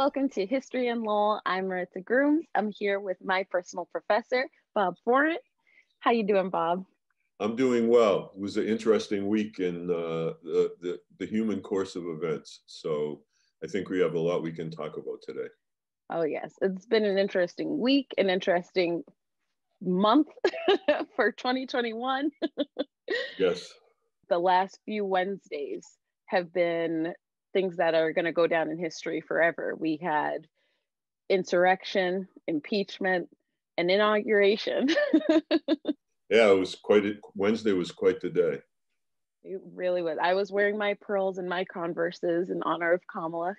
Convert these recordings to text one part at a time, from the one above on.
welcome to History in Lowell. I'm Maritza Grooms. I'm here with my personal professor, Bob Forrant. How you doing, Bob? I'm doing well. It was an interesting week in the human course of events. So I think we have a lot we can talk about today. Oh yes, it's been an interesting week, an interesting month for 2021. Yes. The last few Wednesdays have been things that are going to go down in history forever. We had insurrection, impeachment, and inauguration. Yeah, Wednesday was quite the day. It really was. I was wearing my pearls and my Converses in honor of Kamala,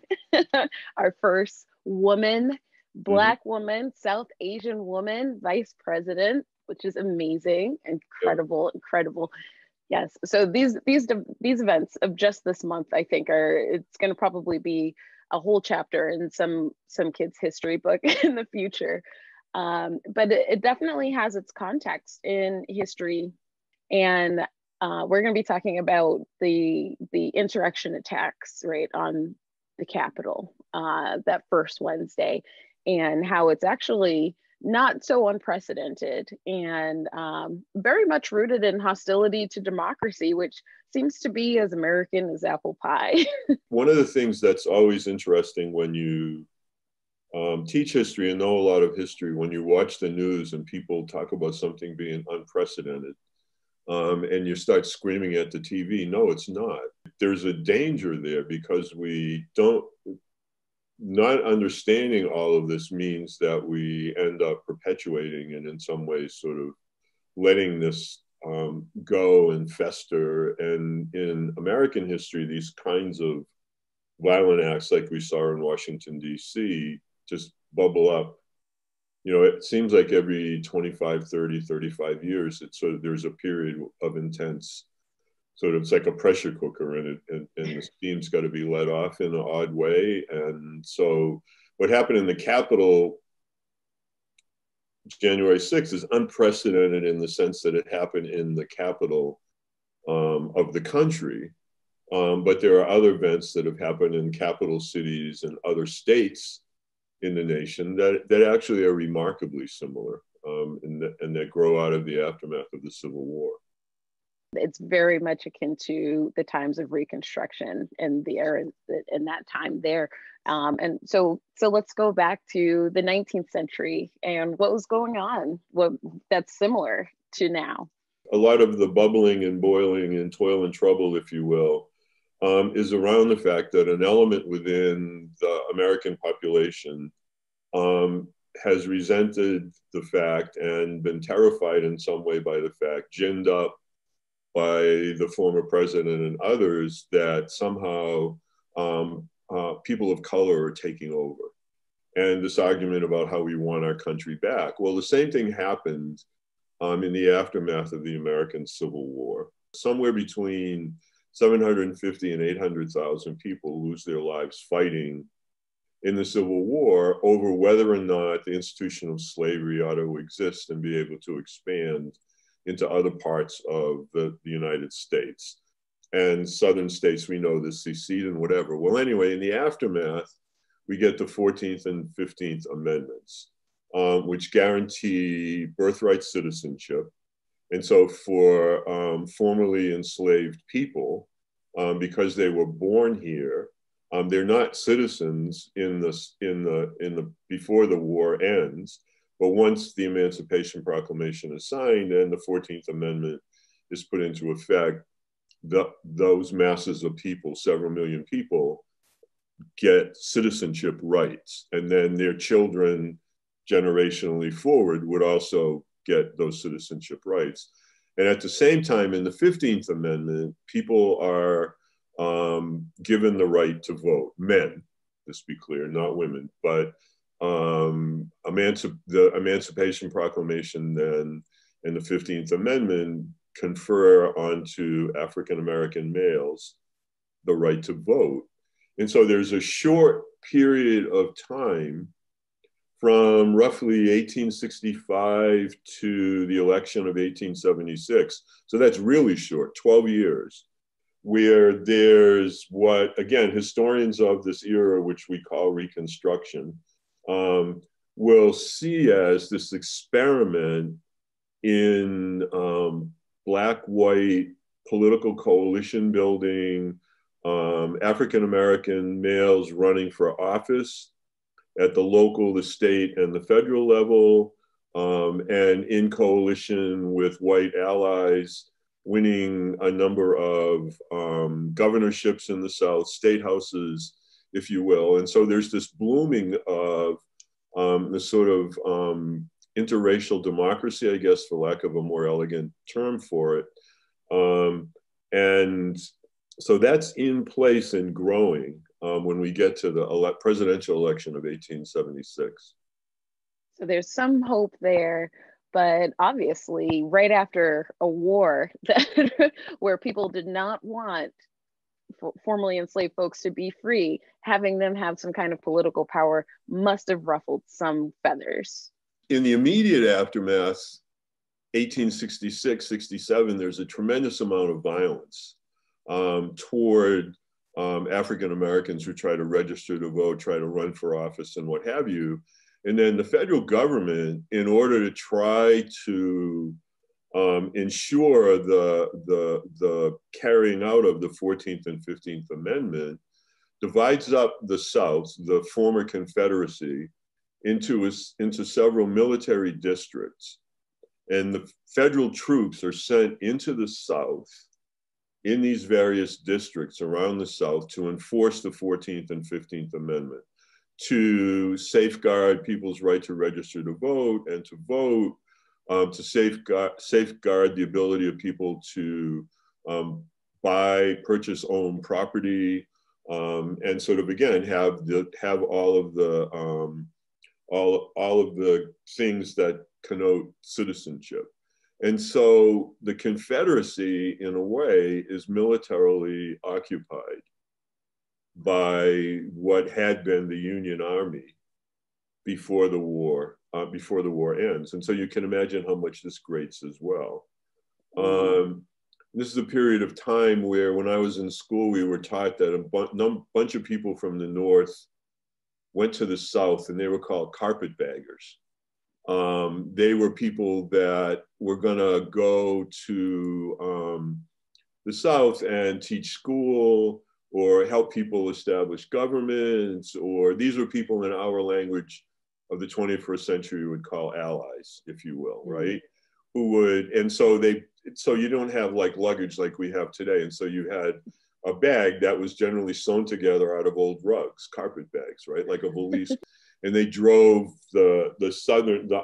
our first woman, Black woman, South Asian woman, vice president, which is amazing, incredible, incredible. Yes. So these events of just this month, I think, it's going to probably be a whole chapter in some kids' history book in the future. But it definitely has its context in history, and we're going to be talking about the insurrection attacks, right, on the Capitol that first Wednesday, and how it's actually not so unprecedented and very much rooted in hostility to democracy, which seems to be as American as apple pie. One of the things that's always interesting when you teach history and know a lot of history, when you watch the news and people talk about something being unprecedented, and you start screaming at the TV, no, it's not. There's a danger there because not understanding all of this means that we end up perpetuating and in some ways sort of letting this go and fester. And in American history, these kinds of violent acts like we saw in Washington, D.C. just bubble up. You know, it seems like every 25, 30, 35 years, there's a period of intense it's like a pressure cooker, and the steam's got to be let off in an odd way. And so what happened in the Capitol January 6th is unprecedented in the sense that it happened in the capital of the country. But there are other events that have happened in capital cities and other states in the nation that actually are remarkably similar, and that grow out of the aftermath of the Civil War. It's very much akin to the times of Reconstruction and the era in that time there. And so let's go back to the 19th century and what was going on, what that's similar to now. A lot of the bubbling and boiling and toil and trouble, if you will, is around the fact that an element within the American population has resented the fact and been terrified in some way by the fact, ginned up by the former president and others, that somehow people of color are taking over. And this argument about how we want our country back. Well, the same thing happened in the aftermath of the American Civil War. Somewhere between 750 and 800,000 people lose their lives fighting in the Civil War over whether or not the institution of slavery ought to exist and be able to expand into other parts of the United States. And southern states, we know, this secede and whatever. Well, anyway, in the aftermath, we get the 14th and 15th Amendments, which guarantee birthright citizenship. And so for formerly enslaved people, because they were born here, they're not citizens before the war ends. But once the Emancipation Proclamation is signed and the 14th Amendment is put into effect, those masses of people, several million people, get citizenship rights. And then their children, generationally forward, would also get those citizenship rights. And at the same time, in the 15th Amendment, people are given the right to vote. Men, let's be clear, not women, but the Emancipation Proclamation then and the 15th Amendment confer onto African-American males the right to vote. And so there's a short period of time from roughly 1865 to the election of 1876. So that's really short, 12 years, where there's what, again, historians of this era, which we call Reconstruction, will see as this experiment in Black-white political coalition building, African-American males running for office at the local, the state, and the federal level, and in coalition with white allies, winning a number of governorships in the South, state houses, if you will. And so there's this blooming of this sort of interracial democracy, I guess, for lack of a more elegant term for it. And so that's in place and growing when we get to the presidential election of 1876. So there's some hope there, but obviously right after a war that where people did not want formerly enslaved folks to be free, having them have some kind of political power must have ruffled some feathers. In the immediate aftermath, 1866, 67, there's a tremendous amount of violence toward African Americans who try to register to vote, try to run for office, and what have you. And then the federal government, in order to try to ensure the carrying out of the 14th and 15th Amendment, divides up the South, the former Confederacy, into several military districts. And the federal troops are sent into the South in these various districts around the South to enforce the 14th and 15th Amendment, to safeguard people's right to register to vote and to vote, to safeguard the ability of people to purchase, own property, and sort of, again, have all of the things that connote citizenship. And so the Confederacy, in a way, is militarily occupied by what had been the Union Army before the war ends. And so you can imagine how much this grates as well. This is a period of time where, when I was in school, we were taught that a bunch of people from the North went to the South, and they were called carpetbaggers. They were people that were going to go to the South and teach school or help people establish governments, or these were people in our language of the 21st century would call allies, if you will, right? Who would, and so you don't have like luggage like we have today. And so you had a bag that was generally sewn together out of old rugs, carpet bags, right? Like a valise. And they drove the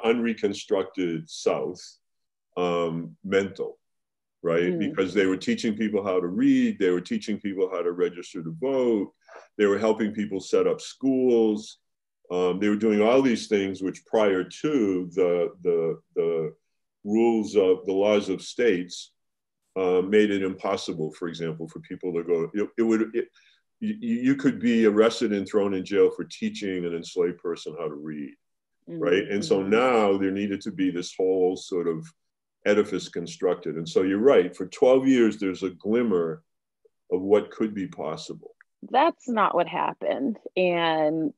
unreconstructed South mental, right? Because they were teaching people how to read, they were teaching people how to register to vote, they were helping people set up schools. They were doing all these things which, prior to the rules of the laws of states, made it impossible, for example, for people to go. You could be arrested and thrown in jail for teaching an enslaved person how to read, right? And so now there needed to be this whole sort of edifice constructed. And so you're right, for 12 years, there's a glimmer of what could be possible. That's not what happened. And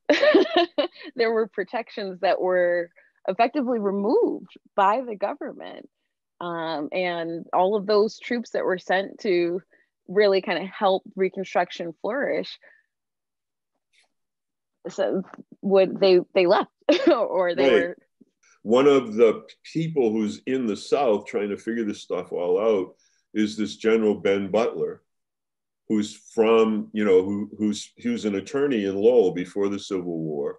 there were protections that were effectively removed by the government. And all of those troops that were sent to really kind of help Reconstruction flourish, so they left or they were. One of the people who's in the South trying to figure this stuff all out is this General Ben Butler, who's from, who's an attorney in Lowell before the Civil War,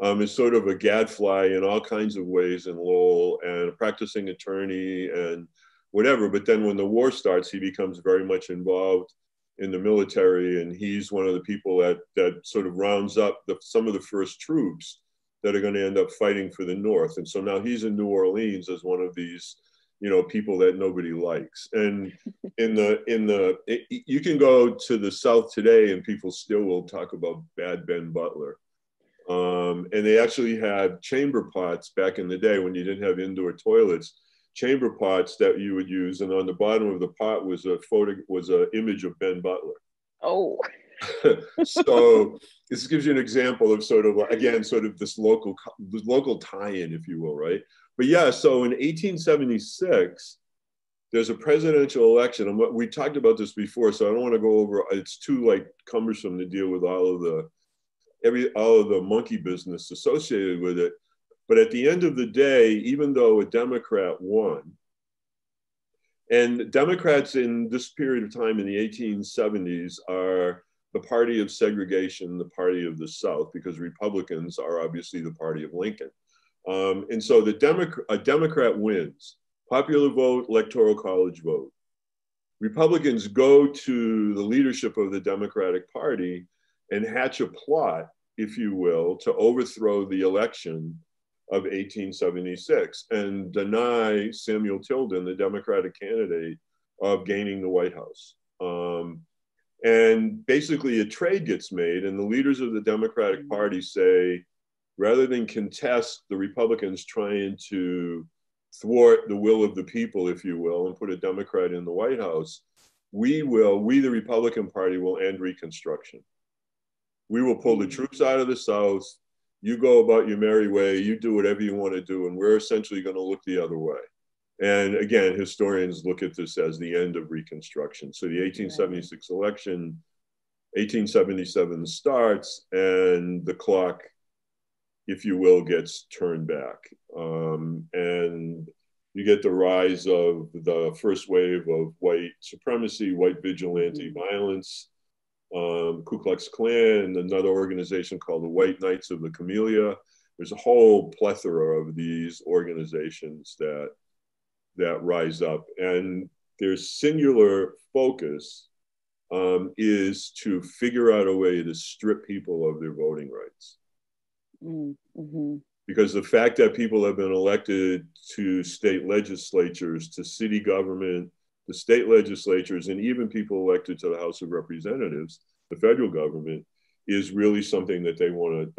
is sort of a gadfly in all kinds of ways in Lowell, and a practicing attorney and whatever. But then when the war starts, he becomes very much involved in the military, and he's one of the people that sort of rounds up some of the first troops that are going to end up fighting for the North. And so now he's in New Orleans as one of these, people that nobody likes. And you can go to the South today and people still will talk about bad Ben Butler. And they actually had chamber pots back in the day when you didn't have indoor toilets. chamber pots that you would use, and on the bottom of the pot was an image of Ben Butler. Oh. So this gives you an example of sort of, again, sort of this local tie-in, if you will, right? But yeah, so in 1876, there's a presidential election, and we talked about this before, so I don't want to go over. It's too like cumbersome to deal with all of the monkey business associated with it. But at the end of the day, even though a Democrat won, and Democrats in this period of time in the 1870s are the party of segregation, the party of the South, because Republicans are obviously the party of Lincoln. And so a Democrat wins, popular vote, electoral college vote. Republicans go to the leadership of the Democratic Party and hatch a plot, if you will, to overthrow the election of 1876 and deny Samuel Tilden, the Democratic candidate, of gaining the White House. And basically a trade gets made, and the leaders of the Democratic Party say, rather than contest the Republicans trying to thwart the will of the people, if you will, and put a Democrat in the White House, we, the Republican Party, will end Reconstruction. We will pull the troops out of the South. You go about your merry way, you do whatever you want to do, and we're essentially going to look the other way. And again, historians look at this as the end of Reconstruction. So the 1876 election, 1877 starts, and the clock, if you will, gets turned back. And you get the rise of the first wave of white supremacy, white vigilante violence, Ku Klux Klan, another organization called the White Knights of the Camellia. There's a whole plethora of these organizations that rise up, and their singular focus is to figure out a way to strip people of their voting rights. Mm-hmm. Because the fact that people have been elected to state legislatures, to city government, the state legislatures, and even people elected to the House of Representatives, the federal government, is really something that they want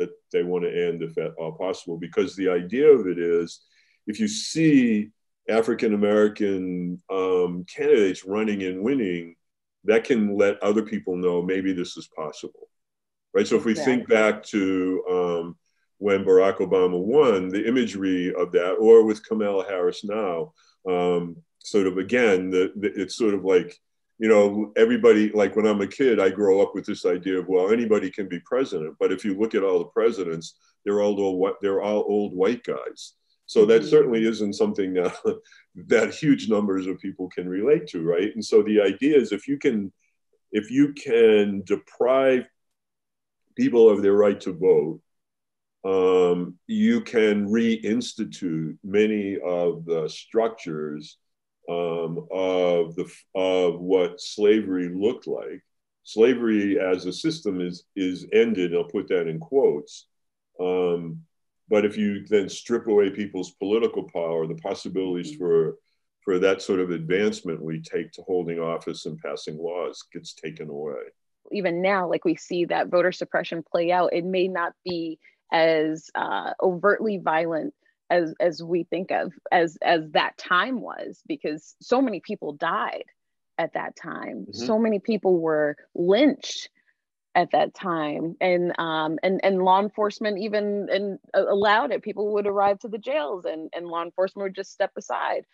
to end if at all possible. Because the idea of it is, if you see African American candidates running and winning, that can let other people know maybe this is possible, right? So if we think back to when Barack Obama won, the imagery of that, or with Kamala Harris now, sort of again, it's sort of like, you know, everybody, like when I'm a kid, I grow up with this idea of, well, anybody can be president. But if you look at all the presidents, they're all old white guys. So that certainly isn't something that huge numbers of people can relate to, right? And so the idea is, if you can deprive people of their right to vote, you can reinstitute many of the structures of what slavery looked like. Slavery as a system is ended. I'll put that in quotes. But if you then strip away people's political power, the possibilities for that sort of advancement we take to holding office and passing laws gets taken away. Even now, like we see that voter suppression play out, it may not be as overtly violent as we think of as that time was, because so many people died at that time. Mm-hmm. So many people were lynched at that time, and law enforcement even allowed it. People would arrive to the jails, and law enforcement would just step aside.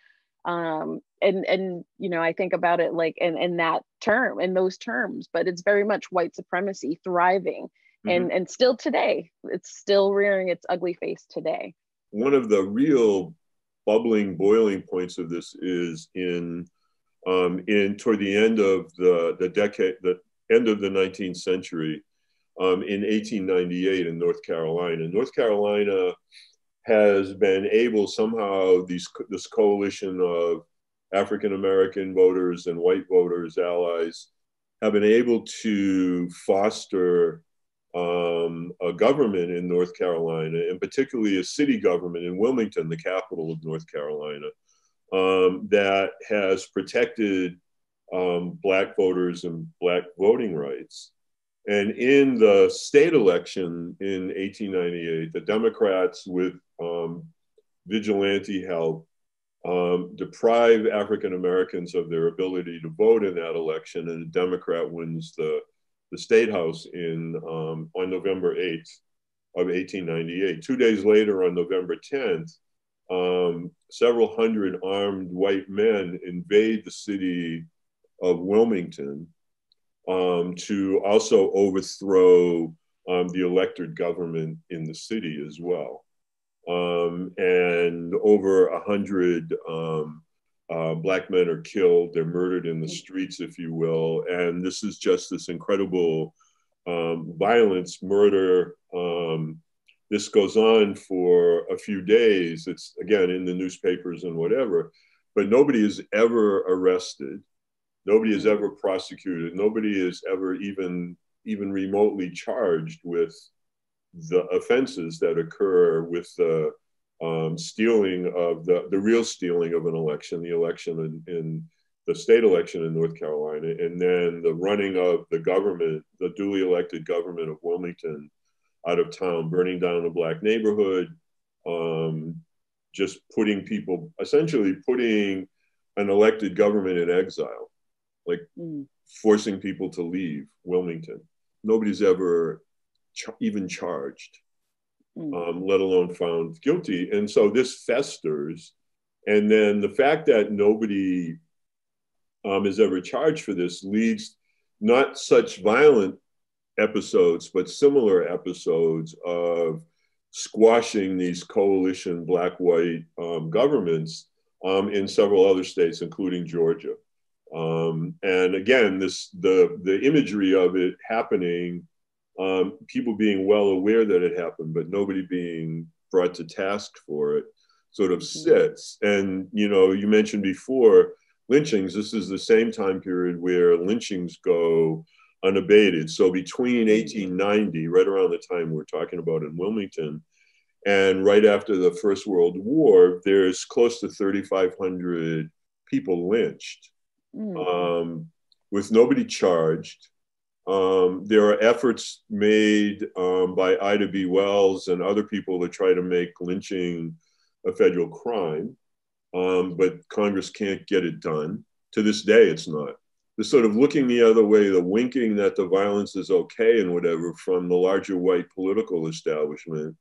And you know, I think about it like in those terms, but it's very much white supremacy thriving. Mm-hmm. And still today, it's still rearing its ugly face today. One of the real boiling points of this is in toward the end of the decade, the end of the 19th century, in 1898 in North Carolina. North Carolina has been able somehow, this coalition of African American voters and white voters, allies, have been able to foster a government in North Carolina, and particularly a city government in Wilmington, the capital of North Carolina, that has protected Black voters and Black voting rights. And in the state election in 1898, the Democrats, with vigilante help, deprive African Americans of their ability to vote in that election, and a Democrat wins the state house on November 8th of 1898. 2 days later, on November 10th, several hundred armed white men invade the city of Wilmington to also overthrow the elected government in the city as well. And over 100 Black men are killed. They're murdered in the streets, if you will. And this is just this incredible violence, murder. This goes on for a few days. It's, again, in the newspapers and whatever, but nobody is ever arrested. Nobody is ever prosecuted. Nobody is ever even remotely charged with the offenses that occur with the stealing of the real stealing of an election, the election in the state election in North Carolina, and then the running of the government, the duly elected government of Wilmington, out of town, burning down a Black neighborhood, just essentially putting an elected government in exile, like forcing people to leave Wilmington. Nobody's ever even charged, let alone found guilty. And so this festers. And then the fact that nobody is ever charged for this leads not such violent episodes, but similar episodes of squashing these coalition Black-white governments in several other states, including Georgia. And again, the imagery of it happening, people being well aware that it happened, but nobody being brought to task for it, sort of sits. And, you mentioned before lynchings. This is the same time period where lynchings go unabated. So between 1890, right around the time we're talking about in Wilmington, and right after the First World War, there's close to 3,500 people lynched, with nobody charged. There are efforts made by Ida B. Wells and other people to try to make lynching a federal crime, but Congress can't get it done. To this day, it's not. The sort of looking the other way, the winking that the violence is okay and whatever from the larger white political establishment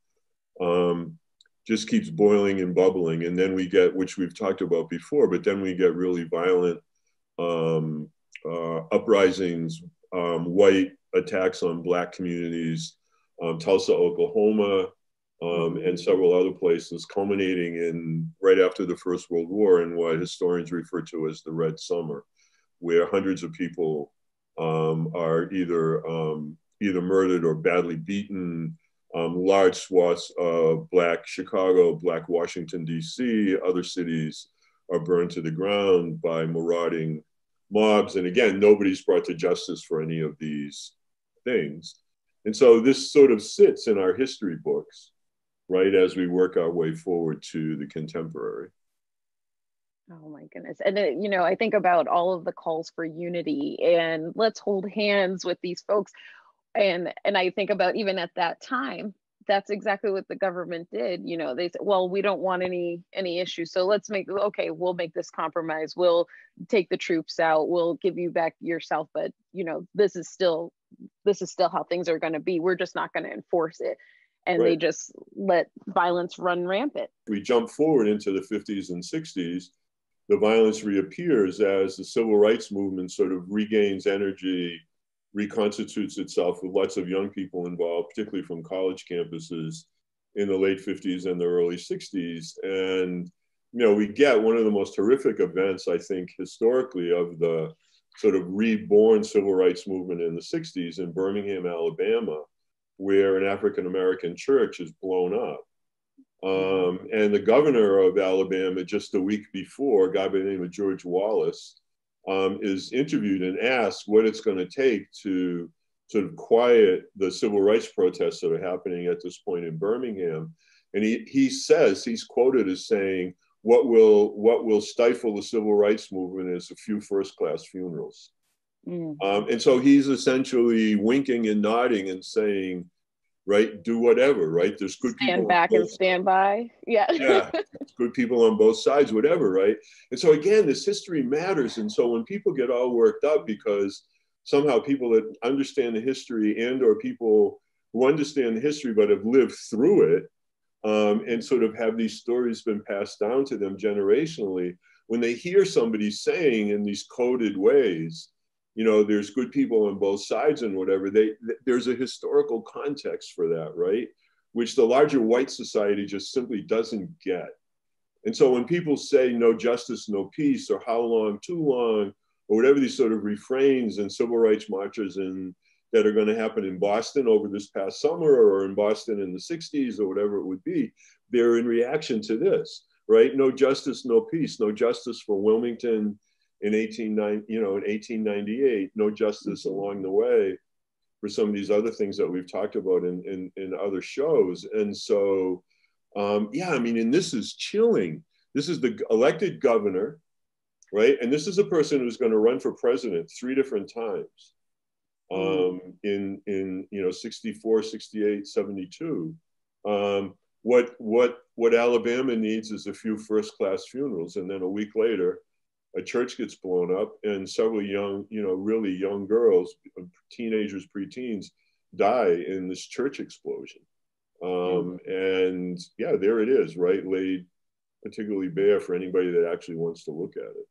just keeps boiling and bubbling. And then we get, which we've talked about before, but then we get really violent uprisings, white attacks on Black communities, Tulsa, Oklahoma, and several other places, culminating in right after the First World War in what historians refer to as the Red Summer, where hundreds of people are either murdered or badly beaten. Large swaths of Black Chicago, Black Washington, D.C., other cities are burned to the ground by marauding mobs. And again, nobody's brought to justice for any of these things. And so this sort of sits in our history books, right, as we work our way forward to the contemporary. Oh my goodness. And I think about all of the calls for unity and let's hold hands with these folks. And I think about even at that time, that's exactly what the government did. They said, well, we don't want any issues. So we'll make this compromise. We'll take the troops out. We'll give you back yourself. But, this is still how things are going to be. We're just not going to enforce it. And They just let violence run rampant. We jump forward into the 50s and 60s. The violence reappears as the civil rights movement sort of regains energy, reconstitutes itself with lots of young people involved, particularly from college campuses in the late 50s and the early 60s. And, we get one of the most horrific events, I think, historically of the sort of reborn civil rights movement in the 60s in Birmingham, Alabama, where an African-American church is blown up. And the governor of Alabama, just a week before, a guy by the name of George Wallace, is interviewed and asked what it's going to take to sort of quiet the civil rights protests that are happening at this point in Birmingham. And he says, he's quoted as saying, what will stifle the civil rights movement is a few first-class funerals. And so he's essentially winking and nodding and saying, right? Do whatever, right? There's good Stand people on back and both stand by. Yeah. yeah, good people on both sides, whatever, right? And so again, this history matters. And so when people get all worked up because somehow people that understand the history and or people who understand the history but have lived through it and sort of have these stories been passed down to them generationally, when they hear somebody saying in these coded ways, you know, there's good people on both sides and whatever, there's a historical context for that, right? Which the larger white society just simply doesn't get. And so when people say no justice, no peace, or how long, too long, or whatever these sort of refrains and civil rights marches and that are going to happen in Boston over this past summer or in Boston in the 60s or whatever it would be, they're in reaction to this, right? No justice, no peace, no justice for Wilmington in 1898, no justice along the way for some of these other things that we've talked about in other shows. And so, yeah, I mean, and this is chilling. This is the elected governor, right? And this is a person who's going to run for president 3 different times in 64, 68, 72. What Alabama needs is a few first-class funerals, and then a week later, a church gets blown up and several young, really young girls, teenagers, preteens, die in this church explosion. And yeah, there it is, right? Laid particularly bare for anybody that actually wants to look at it.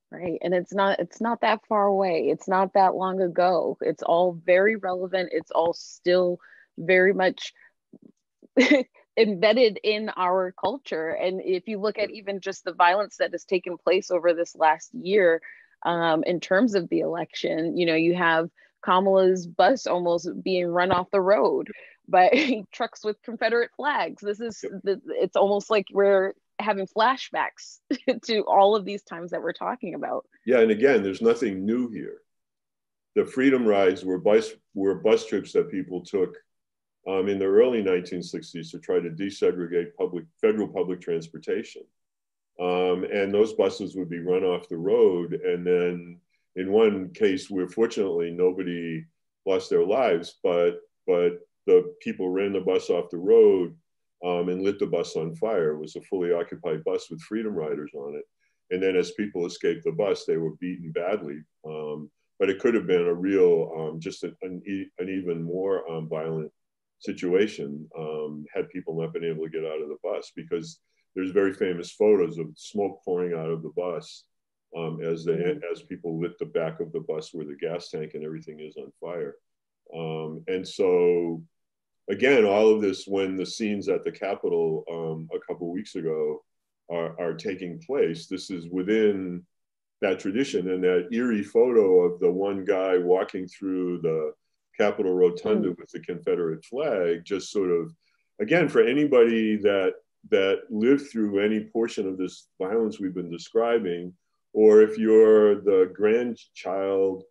Right. And it's not that far away. It's not that long ago. It's all very relevant. It's all still very much embedded in our culture. And if you look at even just the violence that has taken place over this last year, in terms of the election, you have Kamala's bus almost being run off the road by trucks with Confederate flags. It's almost like we're having flashbacks to all of these times that we're talking about. Yeah, and again, there's nothing new here. The Freedom Rides were bus trips that people took in the early 1960s to try to desegregate federal public transportation. And those buses would be run off the road. And then in one case where fortunately nobody lost their lives, but the people ran the bus off the road and lit the bus on fire. It was a fully occupied bus with Freedom Riders on it. And then as people escaped the bus, they were beaten badly. But it could have been a real, just an even more violent situation had people not been able to get out of the bus, because there's very famous photos of smoke pouring out of the bus as people lit the back of the bus where the gas tank and everything is on fire. And so, again, all of this, when the scenes at the Capitol a couple of weeks ago are taking place, this is within that tradition. And that eerie photo of the one guy walking through the Capitol Rotunda with the Confederate flag, just sort of, again, for anybody that lived through any portion of this violence we've been describing, or if you're the grandchild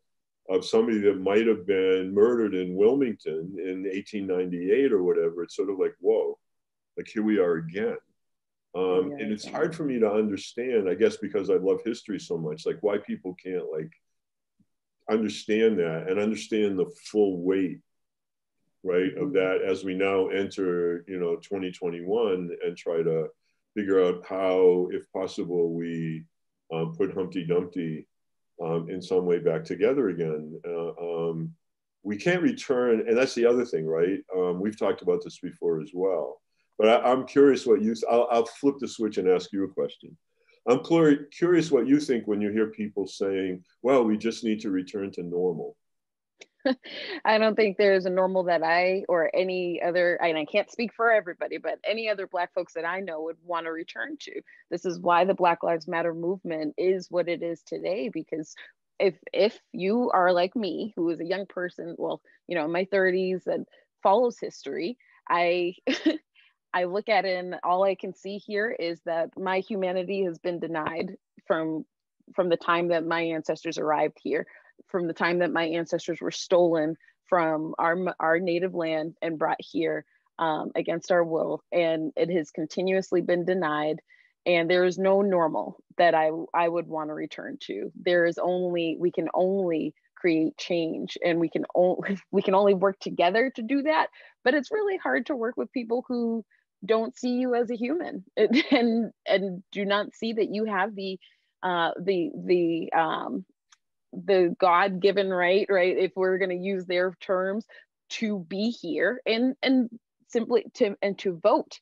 of somebody that might have been murdered in Wilmington in 1898 or whatever, it's sort of like, whoa, like here we are again. And it's hard for me to understand, I guess, because I love history so much, like why people can't like understand that and understand the full weight, right, of that as we now enter, 2021 and try to figure out how, if possible, we put Humpty Dumpty in some way back together again. We can't return, and that's the other thing, right? We've talked about this before as well. But I'm curious what I'll flip the switch and ask you a question. I'm curious what you think when you hear people saying, well, we just need to return to normal. I don't think there's a normal that I or any other, and I can't speak for everybody, but any other Black folks that I know would want to return to. This is why the Black Lives Matter movement is what it is today, because if you are like me, who is a young person, well, in my 30s and follows history, I I look at it and all I can see here is that my humanity has been denied from the time that my ancestors arrived here, from the time that my ancestors were stolen from our native land and brought here against our will. And it has continuously been denied. And there is no normal that I would want to return to. We can only create change, and we can only work together to do that. But it's really hard to work with people who don't see you as a human, and do not see that you have the God-given right, if we're going to use their terms, to be here and simply to vote.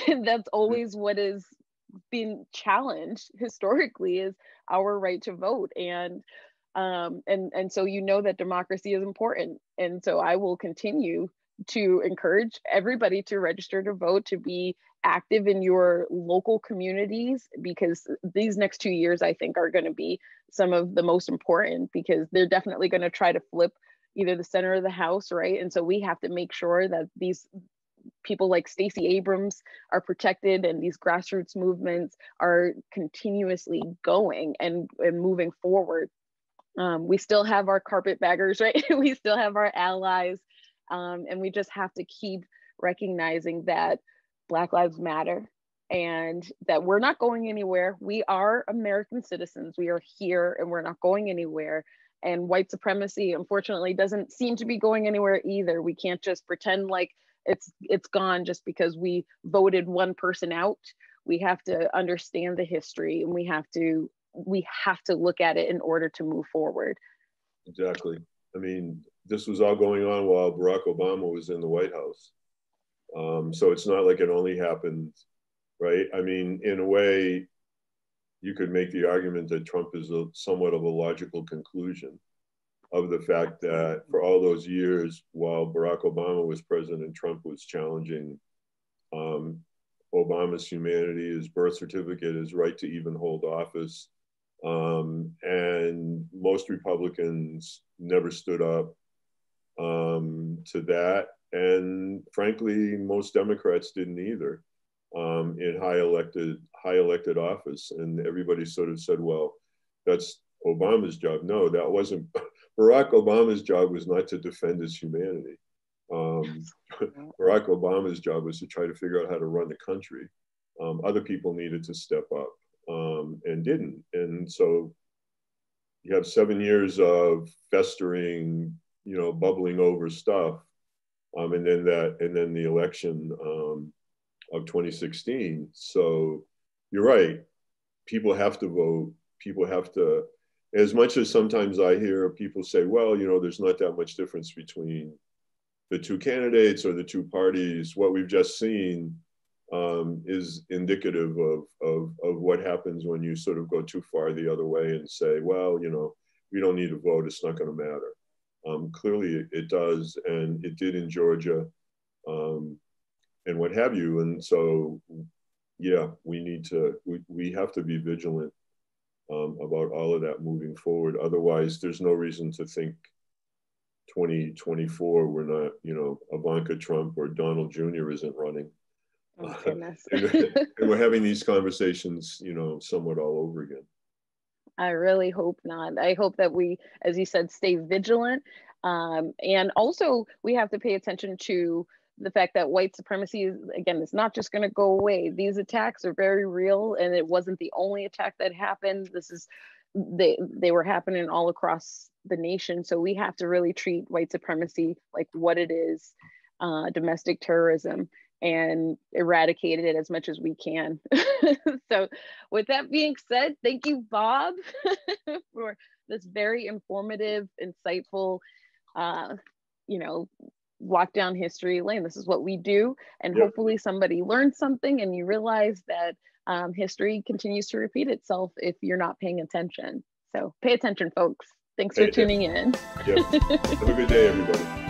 And that's always what is been challenged historically, is our right to vote. And so that democracy is important. And so I will continue to encourage everybody to register to vote, to be active in your local communities, because these next 2 years, I think, are going to be some of the most important, because they're definitely going to try to flip either the center of the house, right? And so we have to make sure that these people like Stacey Abrams are protected, and these grassroots movements are continuously going and moving forward. We still have our carpetbaggers, right? We still have our allies. And we just have to keep recognizing that Black Lives Matter, and that we're not going anywhere. We are American citizens. We are here, and we're not going anywhere. And white supremacy, unfortunately, doesn't seem to be going anywhere either. We can't just pretend like it's gone just because we voted one person out. We have to understand the history, and we have to look at it in order to move forward. Exactly. I mean, this was all going on while Barack Obama was in the White House. So it's not like it only happened, right? I mean, in a way, you could make the argument that Trump is somewhat of a logical conclusion of the fact that for all those years, while Barack Obama was president, Trump was challenging Obama's humanity, his birth certificate, his right to even hold office. And most Republicans never stood up to that. And frankly, most Democrats didn't either in high elected office. And everybody sort of said, well, that's Obama's job. No, that wasn't. Barack Obama's job was not to defend his humanity. Barack Obama's job was to try to figure out how to run the country. Other people needed to step up and didn't. And so you have 7 years of festering, bubbling over stuff. And then the election of 2016. So you're right. People have to vote. People have to, as much as sometimes I hear people say, well, there's not that much difference between the two candidates or the two parties. What we've just seen is indicative of what happens when you sort of go too far the other way and say, well, we don't need to vote. It's not going to matter. Clearly it does, and it did in Georgia, and what have you. And so, yeah, we have to be vigilant about all of that moving forward. Otherwise, there's no reason to think 2024 we're not, Ivanka Trump or Donald Jr. isn't running. Oh, goodness. and we're having these conversations, somewhat all over again. I really hope not. I hope that we, as you said, stay vigilant. And also we have to pay attention to the fact that white supremacy is not just going to go away. These attacks are very real, and it wasn't the only attack that happened. They were happening all across the nation. So we have to really treat white supremacy like what it is, domestic terrorism, and eradicate it as much as we can. So with that being said, thank you, Bob, for this very informative, insightful, walk down history lane. This is what we do. And hopefully somebody learned something, and you realize that history continues to repeat itself if you're not paying attention. So pay attention, folks. Thanks for tuning in. Have a good day, everybody.